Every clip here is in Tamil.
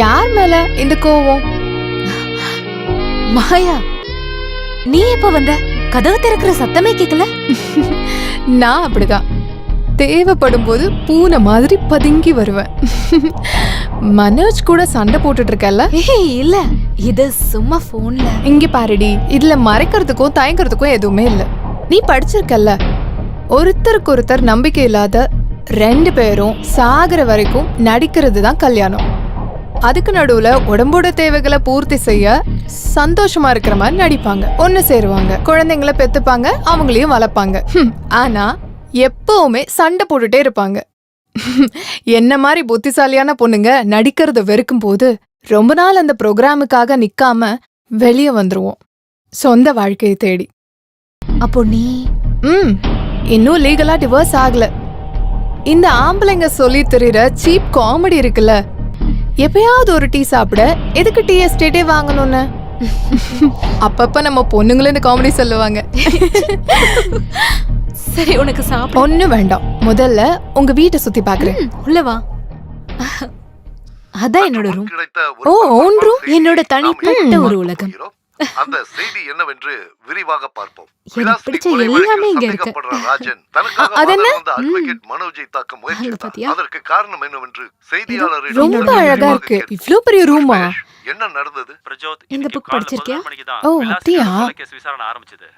யார் மேல இந்த கோவம்? மாயா, நீ எப்ப வந்த? கதவு திறக்கிற சத்தமே கேக்கல. நான் அப்படிதான், தேவைப்படும் போது பூனை மாதிரி பதுங்கி வருவேன். மனோஜ் கூட சண்டை போட்டுட்டு இருக்கல? ஏய் இல்ல, இது சும்மா போன்ல. இங்க பாருடி, இதுல மறைக்கிறதுக்கும் தயங்குறதுக்கும் எதுவுமே இல்ல. நீ படிச்சிருக்கல்ல, ஒருத்தருக்கு ஒருத்தர் நம்பிக்கை இல்லாத 2 பேரும் சாகிற வரைக்கும் நடிக்கிறது தான் கல்யாணம். அதுக்கு நடுவுல உடம்போட தேவைகளை பூர்த்தி செய்ய சந்தோஷமா இருக்கிற மாதிரி நடிப்பாங்க, ஒண்ணு சேருவாங்க, குழந்தைங்களை பெத்துப்பாங்க, அவங்களையும் வளர்ப்பாங்க. ஆனா எப்பவுமே சண்டை போட்டுட்டே இருப்பாங்க. என்ன மாதிரி புத்திசாலியான பொண்ணுங்க நடிக்கிறத வெறுக்கும் போது ரொம்ப நாள் அந்த ப்ரோக்ராமுக்காக நிக்காம வெளியே வந்துருவோம், சொந்த வாழ்க்கையை தேடி. அப்போ நீ இன்னும் லீகலா டிவோர்ஸ் ஆகல. இந்த ஆம்பளைங்க சொல்லி தெரியுற சீப் காமெடி இருக்குல்ல, எப்பயாவது ஒரு டீ சாப்பிட எதுக்கு டீ எஸ்டேட்டே வாங்கணும்னு அப்பப்ப நம்ம பொண்ணுங்களும் இந்த காமெடி சொல்லுவாங்க. சரி, உனக்கு சாப்பிட ஒண்ணு வேண்டாம், முதல்ல உங்க வீட்டை சுத்தி பாக்குறேன். உள்ள வா. அதான் என்னோட ரூம். ஓ, own room? என்னோட தனிப்பட்ட ஒரு உலகம். அந்த செய்தி என்னவென்று விரிவாக பார்ப்போம். எனக்கு பிடிச்ச எல்லாமே இங்க இருக்கு. அதென்ன? அட்வொகேட் மனோஜை தாக்க முயற்சித்தார். அதற்கு காரணம் என்னவென்று செய்தியாளரிடம் ரொம்ப அழகா இருக்கு. இவ்ளோ பெரிய ரூமா? என்ன நடந்தது? இந்த புக் படிச்சிருக்கியா? ஓ, அப்படியா? விசாரணை ஆரம்பிச்சது.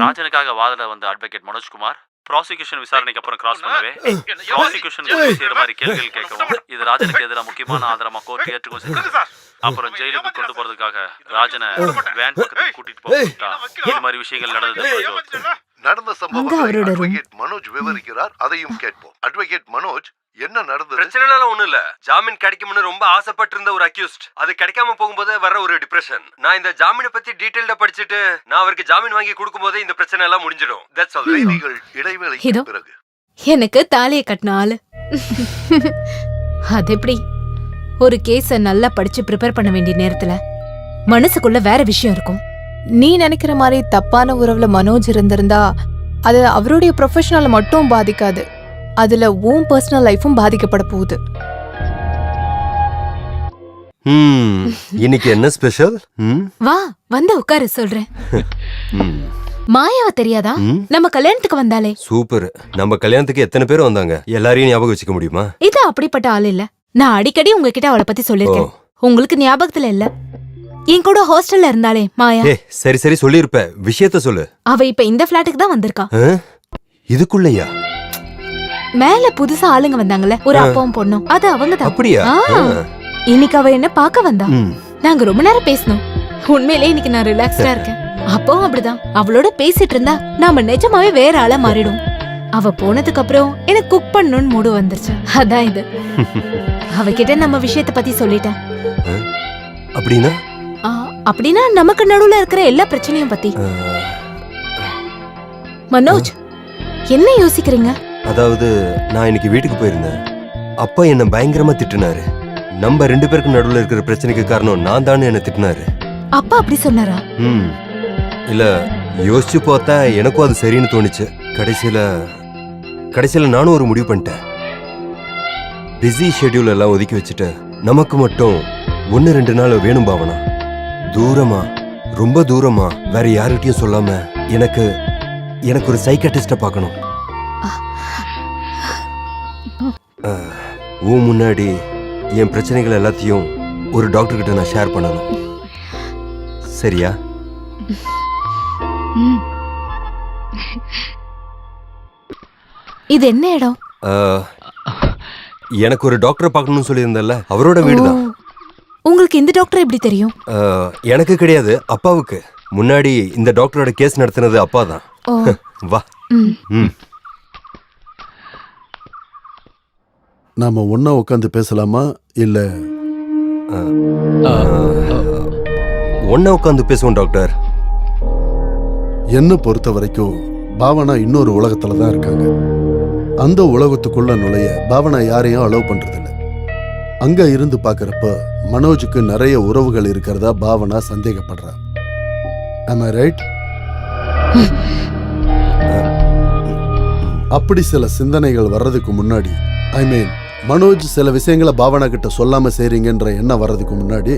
ராஜனுக்காக வாதல வந்த அட்வொகேட் மனோஜ்குமார் ப்ராசிக்யூஷன் விசாரணைக்கு அப்புறம் கிராஸ் பண்ணவே ப்ராசிக்யூஷன் செய்யற மாதிரி கேள்விகள் கேட்கவும் இது ராஜனுக்கு எதிராக முக்கியமான ஆதாரமா கோர்ட் ஏற்றுக்கும் செஞ்சது. அப்புறம் ஜெயிலுக்கு கொண்டு போறதுக்காக ராஜனை வேன் பக்கத்துக்கு கூட்டிட்டு போட்டா இது மாதிரி விஷயங்கள் நடந்தது. நடந்த சம்பவத்தை அட்வொகேட் மனோஜ் விவரிக்கிறார், அதையும் கேட்போம். அட்வொகேட் மனோஜ், என்ன நடந்தது? பிரச்சனை எல்லாம் ஒண்ணும் இல்ல. ஜாமீன் கிடைக்கும்னு ரொம்ப ஆசைப்பட்டு இருந்த ஒரு அக்யூஸ்ட், அது கிடைக்காம போகும்போது வர ஒரு டிப்ரெஷன். நான் இந்த ஜாமீனை பத்தி டீடைல்டா படிச்சுட்டு நான் அவருக்கு ஜாமீன் வாங்கி கொடுக்கும் போதே இந்த பிரச்சனை எல்லாம் முடிஞ்சிடும். That's all. செய்திகள் இடைவேளைக்கு பிறகு. எனக்கு தாலியை கட்டின ஆளு. அது எப்படி? ஒரு கேஸ நல்லா படிச்சு ப்ரிப்பேர் பண்ண வேண்டிய நேரத்துல மனசுக்குள்ள வேற விஷயம் இருக்கும். நீ நினைக்கிற மாதிரி தப்பான உறவுல மனோஜ் இருந்திருந்தா அது அவருடைய ப்ரொஃபஷனல் மட்டும் பாதிக்காது, அதுல உன் பர்சனல் லைஃபும் பாதிக்கப்பட போகுது. இன்னைக்கு என்ன ஸ்பெஷல்? வா, வந்து உட்காரு சொல்றேன். மாயாவ தெரியாதா? நம்ம கல்யாணத்துக்கு வந்தாலே. சூப்பர். நம்ம கல்யாணத்துக்கு எத்தனை பேர் வந்தாங்க? எல்லாரையும் ஞாபகம் வச்சுக்க முடியுமா? இது அப்படிப்பட்ட ஆள் இல்ல. நான் அடிக்கடி உங்ககிட்ட அவளை பத்தி சொல்லிருக்கேன், உங்களுக்கு ஞாபகத்துல இல்ல. என் கூட ஹாஸ்டல்ல இருந்தாலே மாயா. சரி சரி, சொல்லிருப்ப, விஷயத்த சொல்லு. அவ இப்ப இந்த பிளாட்டுக்கு தான் வந்திருக்கா. இதுக்குள்ளயா? மேல புதுசா ஆளுங்க வந்தாங்கல்ல, ஒரு அப்பாவும் பொண்ணும், அது அவங்க தான். அப்படியா? இன்னைக்கு அவ என்ன பார்க்க வந்தா. நாங்க ரொம்ப நேரம் பேசணும். உண்மையிலே இன்னைக்கு நான் ரிலாக்ஸ்டா இருக்கேன். அப்பவும் அப்படிதான், அவளோட பேசிட்டு இருந்தா நாம நிஜமாவே வேற ஆளா மாறிடும். அவ போனதுக்கு அப்புறம் எனக்கு குக் பண்ணணும்னு மூடு வந்துருச்சு. அதான் இது. அவகிட்ட நம்ம விஷயத்த பத்தி சொல்லிட்டேன். அப்படின்னா? அப்படின்னா நமக்கு நடுவுல இருக்கிற எல்லா பிரச்சனையும் பத்தி. மனோஜ், என்ன யோசிக்கிறீங்க? அதாவது நான் இன்னைக்கு வீட்டுக்கு போயிருந்தேன். அப்பா என்ன பயங்கரமா திட்டுனாரு. நம்ம 2 பேருக்கு நடுவுல இருக்கிற பிரச்சனைக்கு காரணம் நான் தானே என்ன திட்டினாரு. அப்பா அப்படி சொன்னாரா? இல்ல, யோசிச்சு பார்த்தா எனக்கும் அது சரின்னு தோணுச்சு. கடைசியில நானும் ஒரு முடிவு பண்ணிட்டேன். பிஸி ஷெட்யூல் எல்லாம் ஒதுக்கி வச்சுட்டு நமக்கு மட்டும் 1-2 நாள் வேணும் பாவனா. தூரமா, ரொம்ப தூரமா, வேற யாருகிட்டயும் சொல்லாம எனக்கு ஒரு சைக்காட்டிஸ்ட பார்க்கணும். உன் முன்னாடி என் பிரச்சனைகள் எல்லாத்தையும் ஒரு டாக்டர் கிட்ட நான் ஷேர் பண்ணணும். சரியா? இது என்ன இடம்? எனக்கு ஒரு டாக்டரை பார்க்கணும்னு சொல்லியிருந்தல, அவரோட வீடுதான். உங்களுக்கு இந்த டாக்டர் எப்படி தெரியும்? எனக்கு கிடையாது, அப்பாவுக்கு. முன்னாடி இந்த டாக்டரோட கேஸ் நடத்தினது அப்பா தான். வா. நாம ஒன்னா உட்காந்து பேசலாமா இல்ல? ஒன்னா உட்காந்து பேசுவோம் டாக்டர். என்ன பொறுத்த வரைக்கும் பாவனா இன்னொரு உலகத்துல தான் இருக்காங்க. அந்த உலகத்துக்குள்ள நுழைய பாவனா யாரையும் அலோவ் பண்றதில்ல. அங்க இருந்து பாக்குறப்ப மனோஜுக்கு நிறைய உறவுகள் இருக்கிறதா பாவனா சந்தேகப்படுறா. Am I right? அப்படி சில சிந்தனைகள் வர்றதுக்கு முன்னாடி, ஐ மீன் மனோஜ் சில விஷயங்களை பாவனா கிட்ட சொல்லாம செய்றீங்கன்ற எண்ணம் வர்றதுக்கு முன்னாடி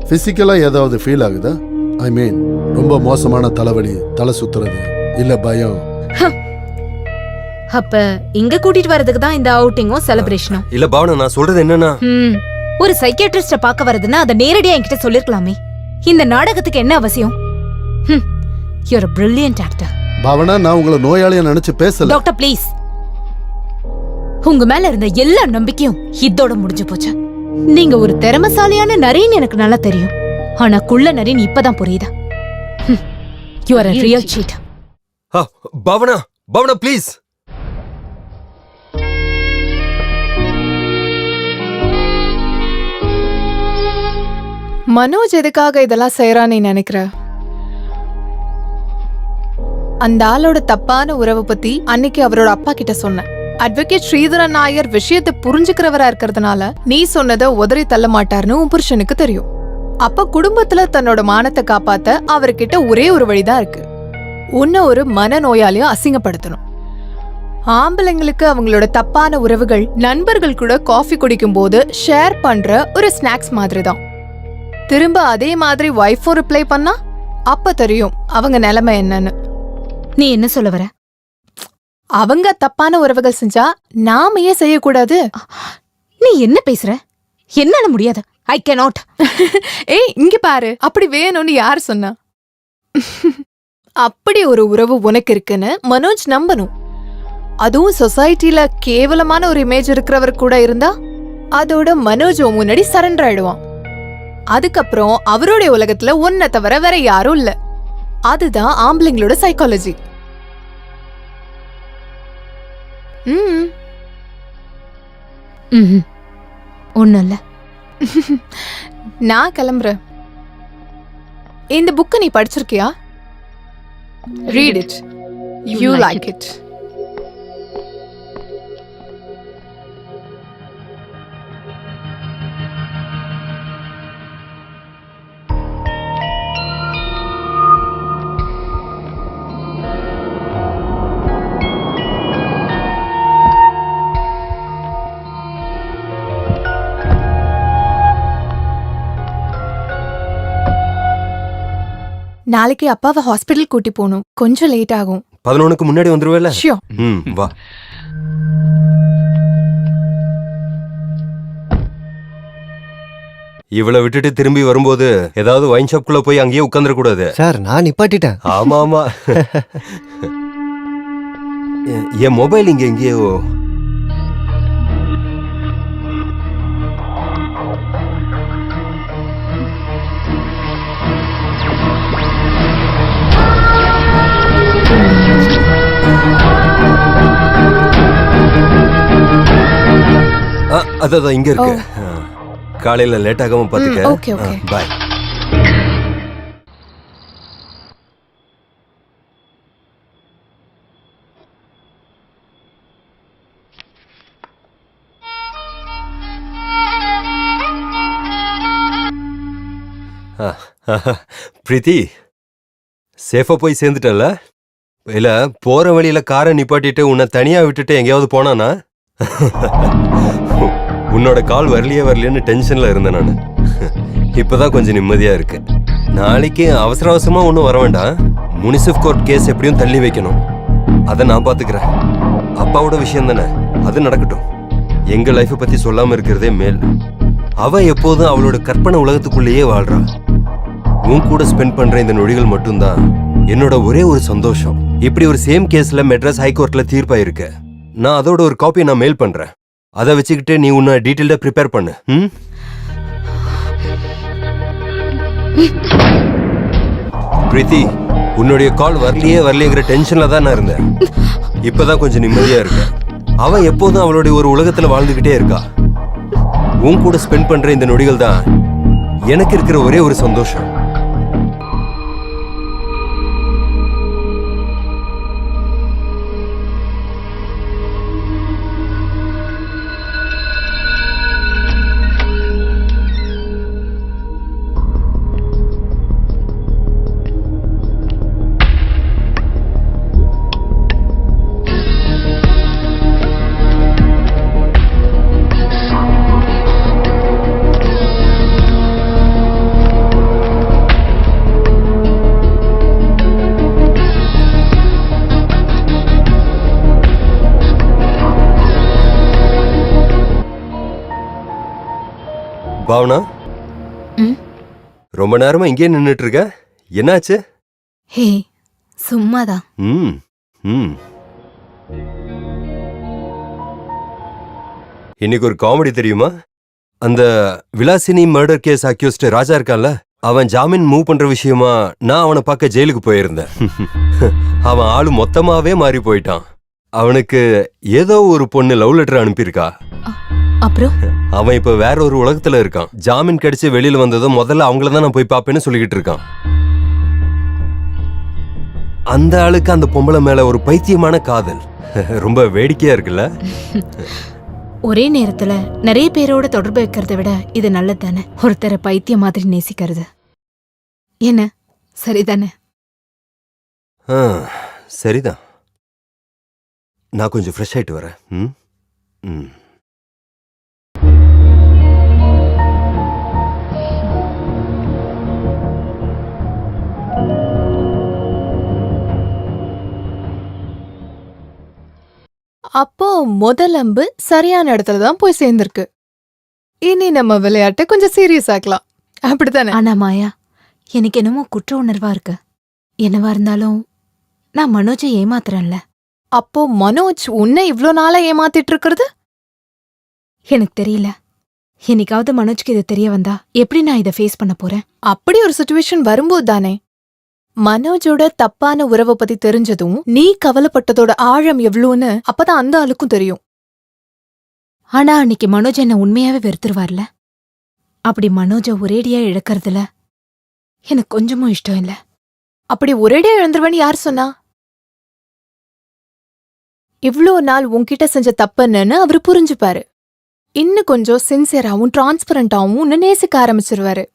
பிசிக்கலா ஏதாவது ஃபீல் ஆகுதா? ஐ மீன் ரொம்ப மோசமான தலைவலி, தலை சுத்துறது, இல்ல பயம்? அப்ப இங்க கூட்டிட்டு வரதுக்கு தான் இந்த அவுட்டிங்கும் செலிப்ரேஷனும். இல்ல பாவனா, நான் சொல்றது என்னன்னா, ஒரு சைக்கியாட்ரிஸ்ட பார்க்க வரதுன்னா அதை நேரடியா என்கிட்ட சொல்லிருக்கலாமே. இந்த நாடகத்துக்கு என்ன அவசியம்? You are a brilliant actor. Bhavana, நான் உங்களை நோயாளியா நினைச்சு பேசல. Doctor please. உங்க மேல இருந்த எல்லா நம்பிக்கையும் இதோட முடிஞ்சு போச்சு. நீங்க ஒரு திறமசாலியான நரின்னு எனக்கு நல்லா தெரியும். ஆனா குள்ள நரின்னு இப்பதான் புரியுதா? You are a real cheat. Bhavana, Bhavana please. Manoj எதுக்காக இதெல்லாம் செய்யறான்னு நீ நினைக்கிற? அந்த ஆளோட தப்பான உறவை பத்தி அன்னைக்கு அவரோட அப்பா கிட்ட சொன்னேன். அட்வொகேட் ஸ்ரீதரன் நாயர் விஷயத்தை புரிஞ்சுக்கிறவரா இருக்கிறதுனால நீ சொன்னதை உதறி தள்ள மாட்டாருன்னு உன் புருஷனுக்கு தெரியும். அப்ப குடும்பத்துல தன்னோட மானத்தை காப்பாத்த அவர்கிட்ட ஒரே ஒரு வழிதான் இருக்கு. உன்ன ஒரு மனநோயாளியும் அசிங்கப்படுத்தணும். ஆம்பளைங்களுக்கு அவங்களோட தப்பான உறவுகள் நண்பர்கள் கூட காஃபி குடிக்கும் போது ஷேர் பண்ற ஒரு ஸ்நாக்ஸ் மாதிரி தான். திரும்ப அதே மாதிரி வைஃபும் ரிப்ளை பண்ணா அப்ப தெரியும் அவங்க நிலைமை என்னன்னு. நீ என்ன சொல்ல வர? அவங்க தப்பான உறவுகள் செஞ்சா நாம ஏன் செய்யக்கூடாது? நீ என்ன பேசுற? என்னால முடியாது. I cannot. ஏய் இங்க பாரு, அப்படி வேணும்னு யார் சொன்னா? அப்படி ஒரு உறவு உனக்கு இருக்குன்னு மனோஜ் நம்பணும். அதுவும் சொசைட்டில கேவலமான ஒரு இமேஜ் இருக்கிறவர் கூட இருந்தா அதோட மனோஜ் முன்னாடி சரண்டர் ஆயிடுவான். அதுக்கப்புறம் அவருடைய உலகத்துல ஒன்ன தவிர வேற யாரும் இல்ல. அதுதான் ஆம்பளைங்களோட சைக்காலஜி. ஒண்ணும் இல்ல. நான் கிளம்புறேன். இந்த புக்க நீ படிச்சிருக்கியா? Read it. You like it. நாளைக்கு அப்பாவை ஹாஸ்பிடல் கூட்டி போகணும். கொஞ்சம் லேட் ஆகும். 11க்கு முன்னாடி வந்துருவேல? ஷியோர். வா. இவளை விட்டுட்டு திரும்பி வரும்போது ஏதாவது வைன் ஷாப்குள்ள போய் அங்கேயே உட்கார்ந்துட கூடாது. சார், நான் நிப்பாட்டிட்டேன். ஆமா ஆமா. என் மொபைல் இங்க எங்கேயோ. அதான் இங்க இருக்கு. காலையில லேட் ஆகாம பாத்துக்க. Okay okay. பாய். பிரீத்தி, சேஃபா போய் சேர்ந்துட்டல? இல்ல போற வழியில காரை நிப்பாட்டிட்டு உன்னை தனியா விட்டுட்டு எங்கேயாவது போனானா? உன்னோட கால் வரலையேன்னு டென்ஷன்ல இருந்தேன் நான். இப்பதான் கொஞ்சம் நிம்மதியா இருக்கு. நாளைக்கு அவசர அவசரமா ஒன்றும் வர வேண்டாம். முனிசிப் கோர்ட் கேஸ் எப்படியும் தள்ளி வைக்கணும். அதை நான் பாத்துக்கிறேன். அப்பாவோட விஷயம் தானே, அது நடக்கட்டும். எங்க லைஃபை பத்தி சொல்லாம இருக்கிறதே மேல். அவ எப்போதும் அவளோட கற்பனை உலகத்துக்குள்ளேயே வாழ்றா. உன் கூட ஸ்பெண்ட் பண்ற இந்த நொடிகள் மட்டும்தான் என்னோட ஒரே ஒரு சந்தோஷம். இப்படி ஒரு சேம் கேஸ்ல மெட்ராஸ் ஹைகோர்ட்ல தீர்ப்பாயிருக்கு. நான் அதோட ஒரு காப்பியை நான் மெயில் பண்றேன். அதை வச்சுக்கிட்டு நீ உன்னை டீட்டெயில்டா ப்ரிப்பேர் பண்ணு. பிரீத்தி, உன்னுடைய கால் வரலையேங்கிற டென்ஷன்ல தான் நான் இருந்தேன். இப்பதான் கொஞ்சம் நிம்மதியா இருக்கேன். அவ எப்போதும் அவளுடைய ஒரு உலகத்துல வாழ்ந்துகிட்டே இருக்கா. உன் கூட ஸ்பெண்ட் பண்ற இந்த நொடிகள் தான் எனக்கு இருக்கிற ஒரே ஒரு சந்தோஷம். பாவனா, ம்? ரொம்ப நேரமா இங்கே நின்னுட்டு இருக்க, என்னாச்சு? ஹே சும்மாதான். ம் ம் இன்னைக்கு ஒரு காமெடி தெரியுமா? அந்த விலாசினி மர்டர் கேஸ் அக்யூஸ்ட் ராஜா இருக்கான்ல, அவன் ஜாமீன் மூவ் பண்ற விஷயமா நான் அவனை பார்க்க ஜெயிலுக்கு போயிருந்தேன். அவன் ஆளு மொத்தமாவே மாறி போயிட்டான். அவனுக்கு ஏதோ ஒரு பொண்ணு லவ் லெட்டர் அனுப்பியிருக்கா. அப்புறம் அவன் இப்ப வேற ஒரு உலகத்துல இருக்கான். ஜாமீன் கிடைச்சு வெளியில வந்ததும் முதல்ல அவங்கள தான் நான் போய் பாப்பேன்னு சொல்லிக்கிட்டு இருக்கான். அந்த ஆளுக்கு அந்த பொம்பளை மேல ஒரு பைத்தியமான காதல். ரொம்ப வேடிக்கையா இருக்குல்ல? ஒரே நேரத்துல நிறைய பேரோட தொடர்பு வைக்கிறத விட இது நல்லது தானே. ஒருத்தரை பைத்தியம் மாதிரி நேசிக்கிறது என்ன சரிதானே? ஆ, சரிதான். நான் கொஞ்சம் ஃப்ரெஷ் ஆயிட்டு வரேன். ம் ம் அப்போ முதல் அம்பு சரியான இடத்துல தான் போய் சேர்ந்திருக்கு. இனி நம்ம விளையாட்டை கொஞ்சம் சீரியஸ் ஆக்கலாம், அப்படித்தானே? ஆனா மாயா, எனக்கு என்னமோ குற்ற உணர்வா இருக்கு. என்னவா இருந்தாலும் நான் மனோஜை ஏமாத்துறேன்ல. அப்போ மனோஜ் உன்னை இவ்ளோ நாளா ஏமாத்திட்டு இருக்கிறது? எனக்கு தெரியல. என்னைக்காவது மனோஜ்க்கு இது தெரிய வந்தா எப்படி நான் இதை ஃபேஸ் பண்ண போறேன்? அப்படி ஒரு சுச்சுவேஷன் வரும்போது தானே. மனோஜோட தப்பான உறவை பத்தி தெரிஞ்சதும் நீ கவலைப்பட்டதோட ஆழம் எவ்வளோன்னு அப்பதான் அந்த ஆளுக்கும் தெரியும். ஆனா அன்னைக்கு மனோஜ் என்ன உண்மையாவே வெறுத்துருவார்ல. அப்படி மனோஜை ஒரேடியா இழக்கறதுல எனக்கு கொஞ்சமும் இஷ்டம் இல்ல. அப்படி ஒரேடியா இழந்துருவேன்னு யார் சொன்னா? இவ்ளோ நாள் உன்கிட்ட செஞ்ச தப்புன்னு அவரு புரிஞ்சுப்பாரு. இன்னும் கொஞ்சம் சின்சியராவும் டிரான்ஸ்பரண்டாவும் உன்னை நேசிக்க ஆரம்பிச்சிருவாரு.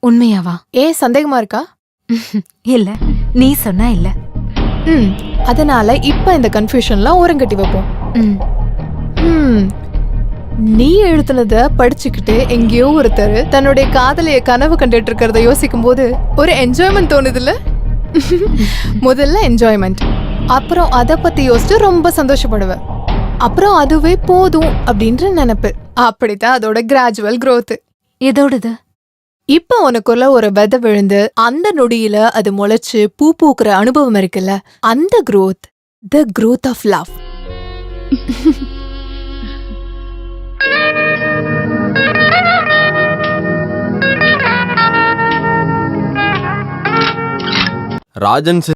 உண்மையாவா? ஏன் சந்தேகமா இருக்கா? இல்ல, நீ சொன்னா இல்ல. அதனால இப்ப இந்த கன்ஃபியூஷன்லாம் ஓரங்கட்டி வைப்போம். ம். நீ எழுத்துனத படிச்சுக்கிட்டு எங்கேயோ ஒருத்தர் தன்னுடைய காதலிய கனவு கண்டுட்டு இருக்கிறத யோசிக்கும் போது ஒரு என்ஜாய்மெண்ட் தோணுதுல்ல? முதல்ல என்ஜாய்மெண்ட், அப்புறம் அத பத்தி யோசிச்சு ரொம்ப சந்தோஷப்படுவ, அப்புறம் அதுவே போதும் அப்படின்ற நினைப்பு. அப்படித்தான் அதோட கிராஜுவல் growth. எதோடது? இப்ப உனக்குள்ள ஒரு விதை விழுந்து அந்த நொடியில அது முளைச்சு பூ பூக்குற அனுபவம் இருக்குல்ல, அந்த growth, the growth of love. Rajan